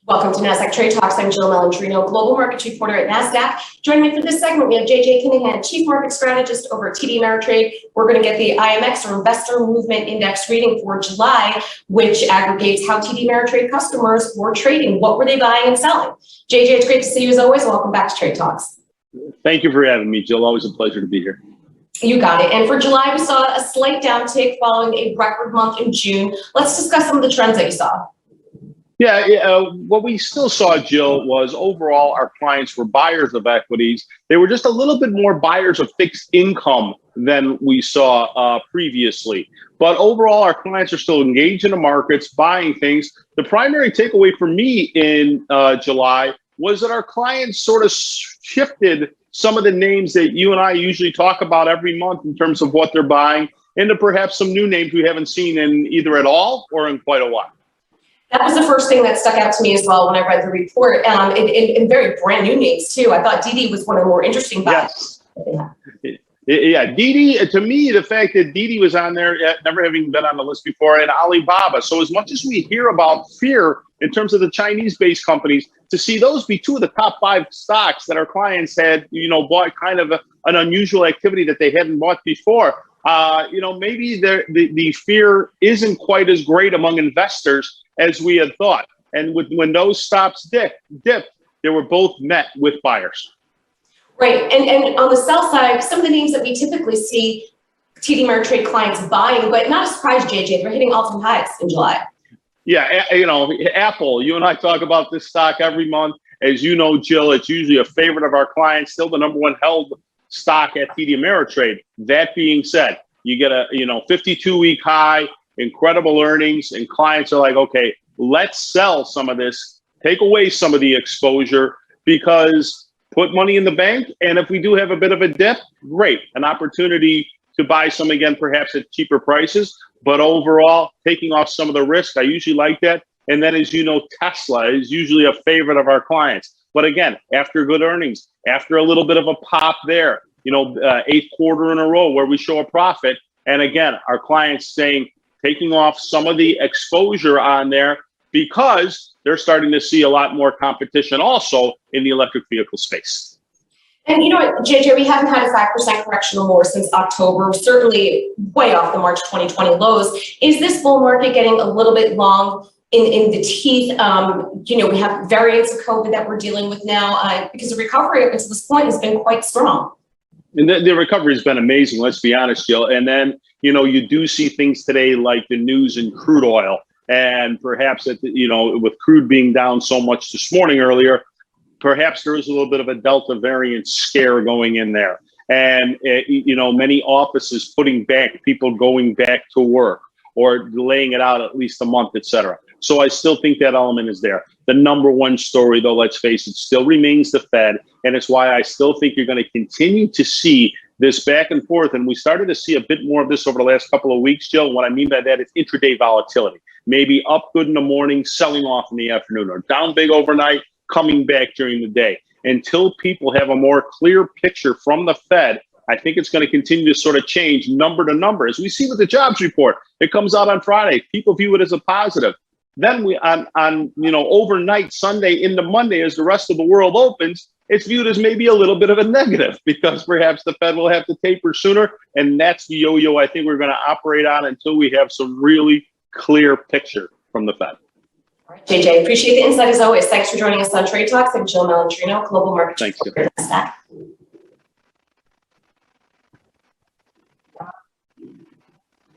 Welcome to Nasdaq Trade Talks. I'm Jill Malandrino, Global Markets Reporter at Nasdaq. Joining me for this segment, we have Kinahan, Chief Market Strategist over at TD Ameritrade. We're going to get the IMX, or Investor Movement Index reading for July, which aggregates how TD Ameritrade customers were trading. What were they buying and selling? JJ, it's great to see you as always. Welcome back to Trade Talks. Thank you for having me, Jill. Always a pleasure to be here. You got it. And for July, we saw a slight downtick following a record month in June. Let's discuss some of the trends that you saw. Yeah, what we still saw, Jill, was overall our clients were buyers of equities. They were just a little bit more buyers of fixed income than we saw previously. But overall, our clients are still engaged in the markets, buying things. The primary takeaway for me in July was that our clients sort of shifted some of the names that you and I usually talk about every month in terms of what they're buying into perhaps some new names we haven't seen in either at all or in quite a while. That was the first thing that stuck out to me as well when I read the report, and very brand new names too. I thought Didi was one of the more interesting buys. Yes. Yeah, Didi, to me, the fact that Didi was on there, never having been on the list before, and Alibaba. So as much as we hear about fear in terms of the Chinese-based companies, to see those be two of the top 5 stocks that our clients had, bought kind of an unusual activity that they hadn't bought before. Maybe the fear isn't quite as great among investors as we had thought. And when those stops dipped, they were both met with buyers. Right. And on the sell side, some of the names that we typically see TD Ameritrade clients buying, but not a surprise, JJ, they're hitting all-time highs in July. Yeah, Apple, you and I talk about this stock every month. As you know, Jill, it's usually a favorite of our clients, still the #1 held stock at TD Ameritrade. That being said, you get a 52-week high, incredible earnings, and clients are like, okay, let's sell some of this, take away some of the exposure, because put money in the bank, and if we do have a bit of a dip, great, an opportunity to buy some again, perhaps at cheaper prices, but overall, taking off some of the risk. I usually like that. And then, as you know, Tesla is usually a favorite of our clients. But again, after good earnings, after a little bit of a pop there, 8th quarter in a row where we show a profit. And again, our clients taking off some of the exposure on there because they're starting to see a lot more competition also in the electric vehicle space. And you know what, JJ, we haven't had a 5% correction or more since October, certainly way off the March 2020 lows. Is this bull market getting a little bit long in the teeth? We have variants of COVID that we're dealing with now because the recovery up until this point has been quite strong. And the recovery has been amazing, let's be honest, Jill. And then, you do see things today like the news in crude oil, and perhaps, with crude being down so much this morning earlier, perhaps there is a little bit of a Delta variant scare going in there. And, many offices putting back people going back to work or delaying it out at least a month, et cetera. So I still think that element is there. The #1 story, though, let's face it, still remains the Fed. And it's why I still think you're going to continue to see this back and forth. And we started to see a bit more of this over the last couple of weeks, Jill. What I mean by that is intraday volatility. Maybe up good in the morning, selling off in the afternoon, or down big overnight, coming back during the day. Until people have a more clear picture from the Fed, I think it's going to continue to sort of change number to number. As we see with the jobs report, it comes out on Friday. People view it as a positive. Then we on overnight, Sunday into Monday, as the rest of the world opens, it's viewed as maybe a little bit of a negative because perhaps the Fed will have to taper sooner. And that's the yo-yo I think we're going to operate on until we have some really clear picture from the Fed. All right, JJ, appreciate the insight as always. Thanks for joining us on Trade Talks. I'm Jill Malandrino, Global Market Reporter at Nasdaq.